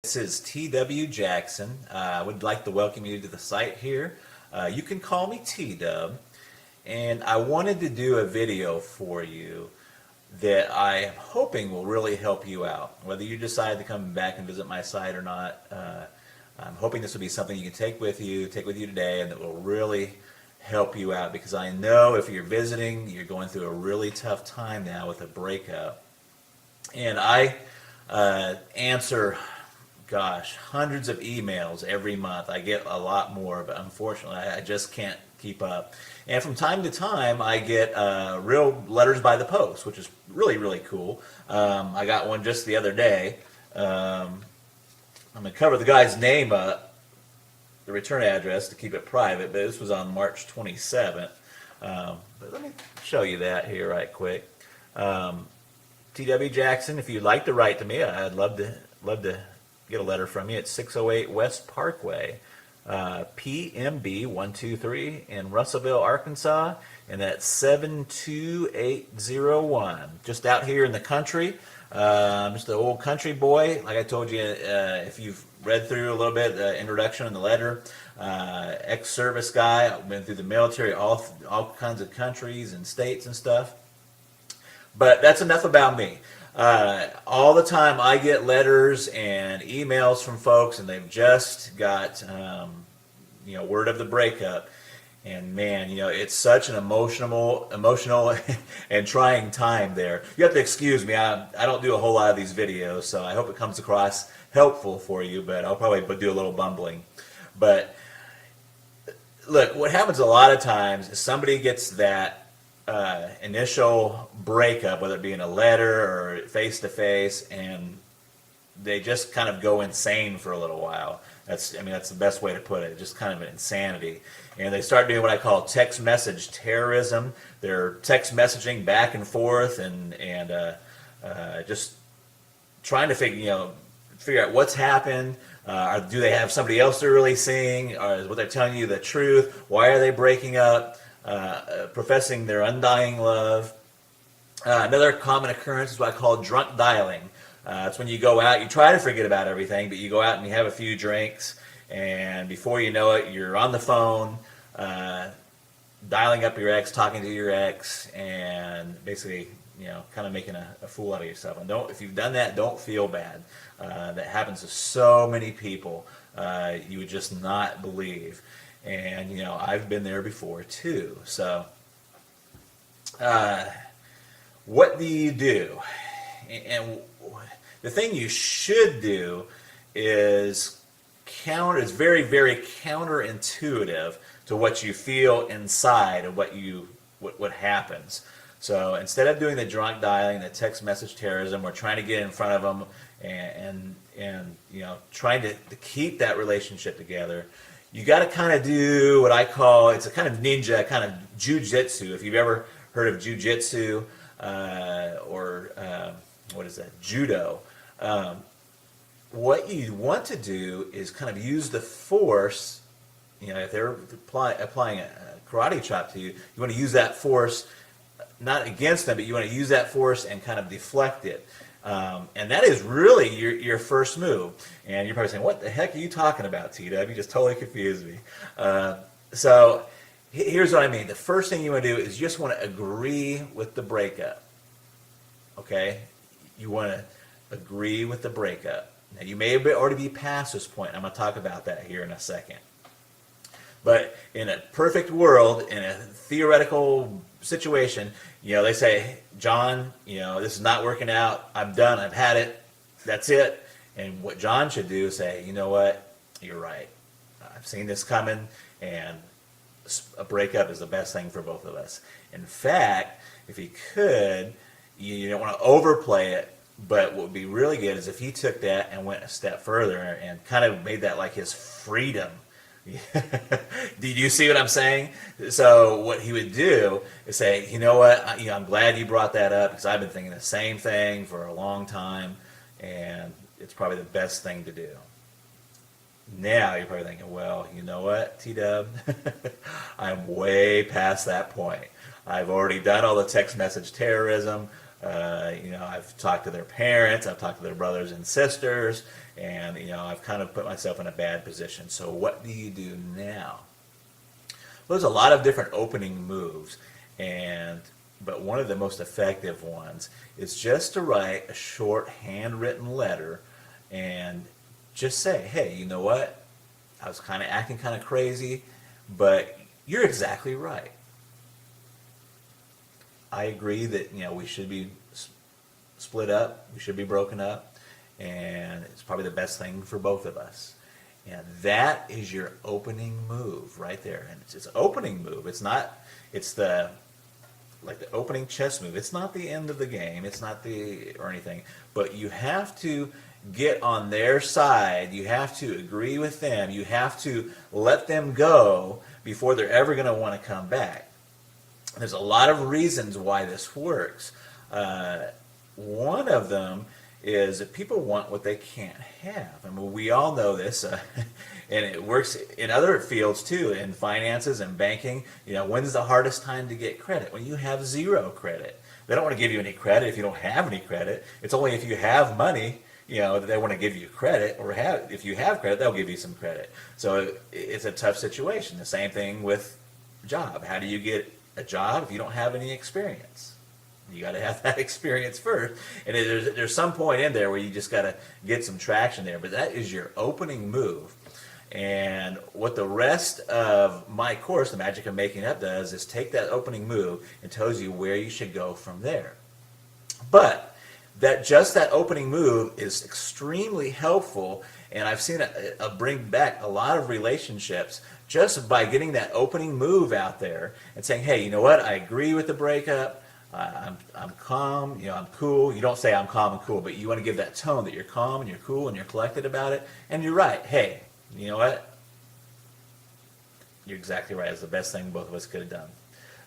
This is T.W. Jackson. I would like to welcome you to the site here. You can call me T-Dub, and I wanted to do a video for you that I am hoping will really help you out. Whether you decide to come back and visit my site or not, I'm hoping this will be something you can take with you today, and that will really help you out, because I know if you're visiting, you're going through a really tough time now with a breakup. And I answer, gosh, hundreds of emails every month. I get a lot more, but unfortunately I just can't keep up. And from time to time I get real letters by the post, which is really, really cool. I got one just the other day. I'm going to cover the guy's name up, the return address, to keep it private, but this was on March 27th. But let me show you that here right quick. T.W. Jackson, if you'd like to write to me, I'd love to get a letter from you. It's 608 West Parkway, PMB 123 in Russellville, Arkansas, and that's 72801. Just out here in the country. Just an old country boy. Like I told you, if you've read through a little bit the introduction and the letter, ex-service guy. I've been through the military, all kinds of countries and states and stuff. But that's enough about me. All the time I get letters and emails from folks, and they've just got word of the breakup. And man, it's such an emotional and trying time there. You have to excuse me. I don't do a whole lot of these videos, so I hope it comes across helpful for you, but I'll probably do a little bumbling. But look, what happens a lot of times is somebody gets that initial breakup, whether it be in a letter or face-to-face, and they just kind of go insane for a little while. That's the best way to put it, just kind of an insanity. And they start doing what I call text message terrorism. They're text messaging back and forth and just trying to figure out what's happened. Do they have somebody else they're really seeing? Or is what they're telling you the truth? Why are they breaking up? Professing their undying love. Another common occurrence is what I call drunk dialing. It's when you go out, you try to forget about everything, but you go out and you have a few drinks, and before you know it, you're on the phone, dialing up your ex, talking to your ex, and basically, kind of making a fool out of yourself. And if you've done that, don't feel bad. That happens to so many people. You would just not believe. And I've been there before too. So what do you do? And the thing you should do is it's very, very counterintuitive to what you feel inside and what happens. So instead of doing the drunk dialing, the text message terrorism, we're trying to get in front of them and trying to keep that relationship together. You got to kind of do what I call, it's a kind of ninja, kind of jujitsu. If you've ever heard of jujitsu or what is that, judo, what you want to do is kind of use the force. If they're applying a karate chop to you, you want to use that force not against them, but you want to use that force and kind of deflect it. And that is really your first move. And you're probably saying, what the heck are you talking about, T-Dub? You just totally confused me. So here's what I mean. The first thing you want to do is you just want to agree with the breakup. Okay? You want to agree with the breakup. Now, you may already be past this point. I'm going to talk about that here in a second. But in a perfect world, in a theoretical situation, they say, John, this is not working out. I'm done. I've had it. That's it. And what John should do is say, you know what? You're right. I've seen this coming, and a breakup is the best thing for both of us. In fact, if he could, you don't want to overplay it, but what would be really good is if he took that and went a step further and kind of made that like his freedom. Did you see what I'm saying? So what he would do is say, you know what, I'm glad you brought that up, because I've been thinking the same thing for a long time, and it's probably the best thing to do. Now you're probably thinking, well, you know what, T-Dub, I'm way past that point. I've already done all the text message terrorism. I've talked to their parents, I've talked to their brothers and sisters, and I've kind of put myself in a bad position. So what do you do now? Well, there's a lot of different opening moves, but one of the most effective ones is just to write a short handwritten letter and just say, hey, you know what? I was kind of acting kind of crazy, but you're exactly right. I agree that we should be split up, we should be broken up, and it's probably the best thing for both of us. And that is your opening move right there. And it's an opening move. It's not. It's the opening chess move. It's not the end of the game. It's not or anything. But you have to get on their side. You have to agree with them. You have to let them go before they're ever going to want to come back. There's a lot of reasons why this works. One of them is that people want what they can't have. I mean, we all know this, and it works in other fields too, in finances and banking. When's the hardest time to get credit? When you have zero credit. They don't want to give you any credit if you don't have any credit. It's only if you have money, that they want to give you credit, or if you have credit, they'll give you some credit. So it's a tough situation. The same thing with job. How do you get a job if you don't have any experience? You got to have that experience first, and there's some point in there where you just got to get some traction there. But that is your opening move, and what the rest of my course, The Magic of Making Up, does is take that opening move and tells you where you should go from there. But that opening move is extremely helpful, and I've seen it bring back a lot of relationships just by getting that opening move out there and saying, hey, you know what? I agree with the breakup. I'm calm, I'm cool. You don't say I'm calm and cool, but you want to give that tone that you're calm and you're cool and you're collected about it. And you're right. Hey, you know what? You're exactly right. It's the best thing both of us could have done.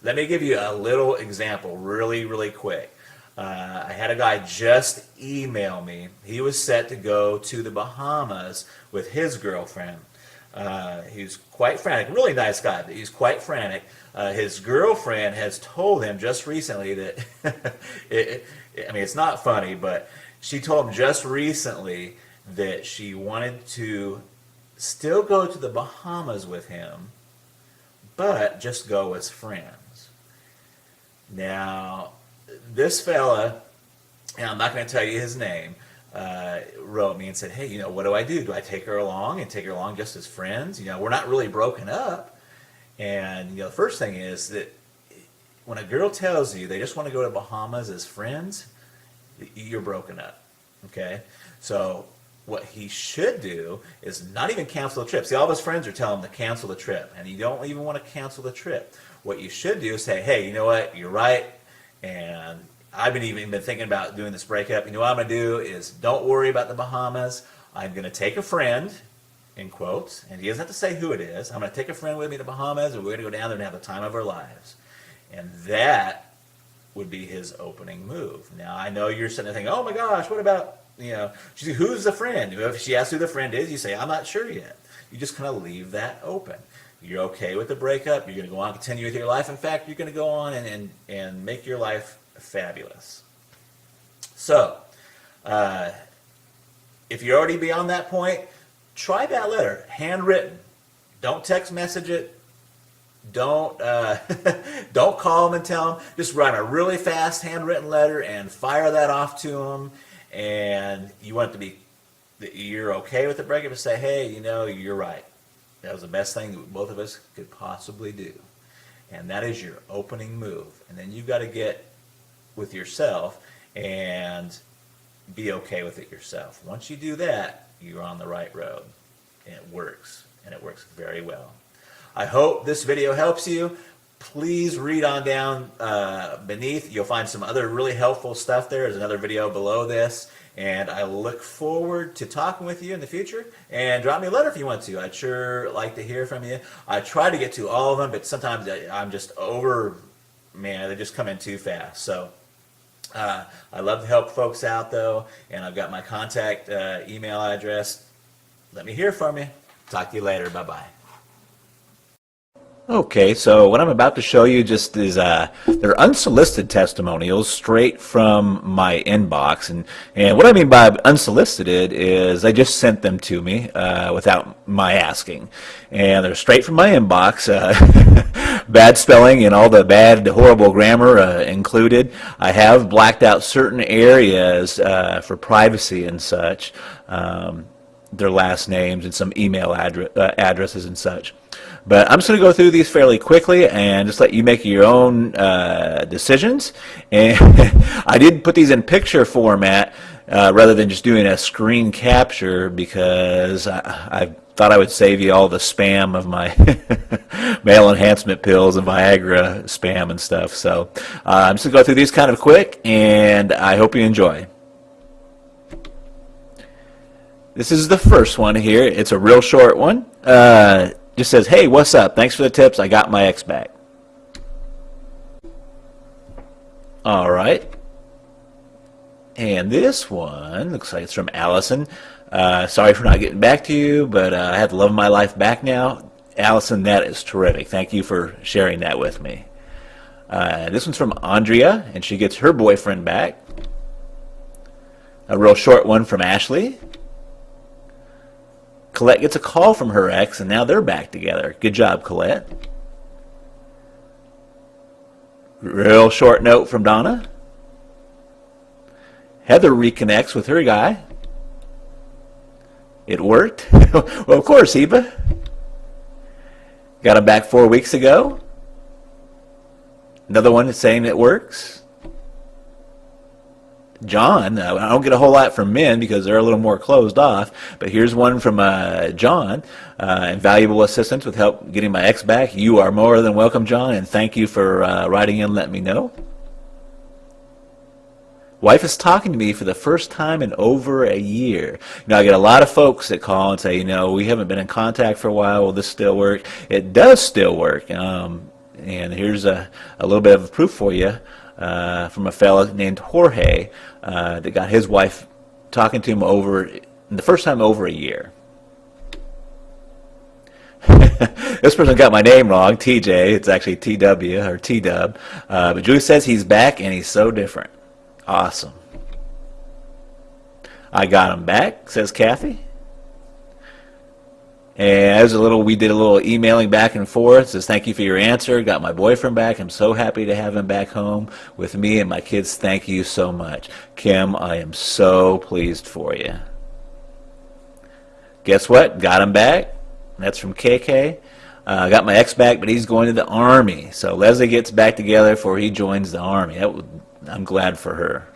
Let me give you a little example really, really quick. I had a guy just email me. He was set to go to the Bahamas with his girlfriend. He's quite frantic, really nice guy, but he's quite frantic. His girlfriend has told him just recently that, it's not funny, but she told him just recently that she wanted to still go to the Bahamas with him, but just go as friends. Now, this fella, and I'm not going to tell you his name, wrote me and said, hey, what do I do? Do I take her along and take her along just as friends? We're not really broken up. And, the first thing is that when a girl tells you they just want to go to Bahamas as friends, you're broken up, okay? So what he should do is not even cancel the trip. See, all of his friends are telling him to cancel the trip, and you don't even want to cancel the trip. What you should do is say, hey, you know what? You're right, and I've even been thinking about doing this breakup. What I'm going to do is don't worry about the Bahamas. I'm going to take a friend, in quotes, and he doesn't have to say who it is. I'm going to take a friend with me to the Bahamas, and we're going to go down there and have the time of our lives. And that would be his opening move. Now, I know you're sitting there thinking, oh my gosh, what about, she says, who's the friend? If she asks who the friend is, you say, I'm not sure yet. You just kind of leave that open. You're okay with the breakup. You're going to go on and continue with your life. In fact, you're going to go on and make your life fabulous. So, if you're already beyond that point, try that letter, handwritten. Don't text message it. Don't don't call them and tell them. Just write a really fast handwritten letter and fire that off to them. And you want it to be that you're okay with the breakup and say, hey, you're right. That was the best thing that both of us could possibly do. And that is your opening move. And then you've got to get with yourself and be okay with it yourself. Once you do that, you're on the right road. And it works. And it works very well. I hope this video helps you. Please read on down beneath. You'll find some other really helpful stuff there. There's another video below this. And I look forward to talking with you in the future. And drop me a letter if you want to. I'd sure like to hear from you. I try to get to all of them, but sometimes I'm just they just come in too fast. So I love to help folks out, though. And I've got my contact email address. Let me hear from you. Talk to you later. Bye-bye. Okay, so what I'm about to show you just is they're unsolicited testimonials straight from my inbox, and what I mean by unsolicited is they just sent them to me without my asking, and they're straight from my inbox. Bad spelling and all the bad, horrible grammar included. I have blacked out certain areas for privacy and such, their last names and some email addresses and such. But I'm just going to go through these fairly quickly and just let you make your own decisions. And I did put these in picture format rather than just doing a screen capture because I thought I would save you all the spam of my male enhancement pills and Viagra spam and stuff. So I'm just going to go through these kind of quick, and I hope you enjoy. This is the first one here. It's a real short one. Just says, hey, what's up? Thanks for the tips. I got my ex back. All right. And this one looks like it's from Allison. Sorry for not getting back to you, but I have the love of my life back now. Allison, that is terrific. Thank you for sharing that with me. This one's from Andrea, and she gets her boyfriend back. A real short one from Ashley. Colette gets a call from her ex, and now they're back together. Good job, Colette. Real short note from Donna. Heather reconnects with her guy. It worked. Well, of course, Heba. Got him back 4 weeks ago. Another one is saying it works. John, I don't get a whole lot from men because they're a little more closed off, but here's one from John. Invaluable assistance with help getting my ex back. You are more than welcome, John, and thank you for writing in and letting me know. Wife is talking to me for the first time in over a year. I get a lot of folks that call and say, we haven't been in contact for a while. Will this still work? It does still work. And here's a little bit of proof for you. From a fellow named Jorge that got his wife talking to him the first time over a year. This person got my name wrong, TJ. It's actually TW or TW. But Julie says he's back and he's so different. Awesome. I got him back, says Kathy. And we did a little emailing back and forth. Says, thank you for your answer. Got my boyfriend back. I'm so happy to have him back home with me and my kids. Thank you so much. Kim, I am so pleased for you. Guess what? Got him back. That's from KK. Got my ex back, but he's going to the Army. So Leslie gets back together before he joins the Army. I'm glad for her.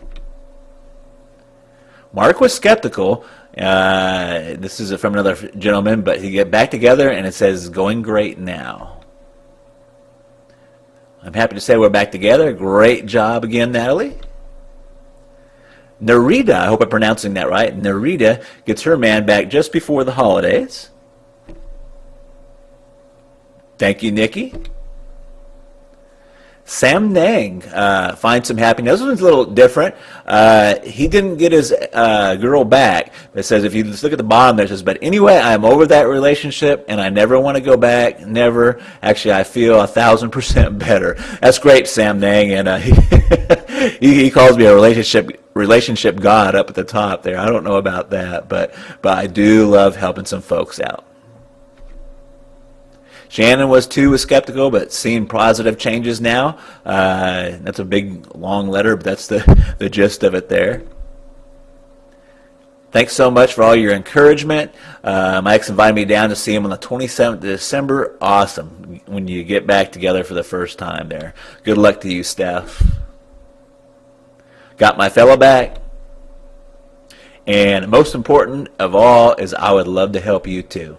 Mark was skeptical. This is from another gentleman, but he get back together, and it says going great now. I'm happy to say we're back together. Great job again, Natalie. Narita, I hope I'm pronouncing that right. Narita gets her man back just before the holidays. Thank you, Nikki. Sam Nang finds some happiness. This one's a little different. He didn't get his girl back. It says, if you just look at the bottom there, it says, but anyway, I'm over that relationship and I never want to go back. Never. Actually, I feel 1,000% better. That's great, Sam Nang. And he calls me a relationship god up at the top there. I don't know about that, but I do love helping some folks out. Shannon was skeptical, but seeing positive changes now. That's a big, long letter, but that's the gist of it there. Thanks so much for all your encouragement. My ex invited me down to see him on the 27th of December. Awesome, when you get back together for the first time there. Good luck to you, Steph. Got my fella back. And most important of all is I would love to help you too.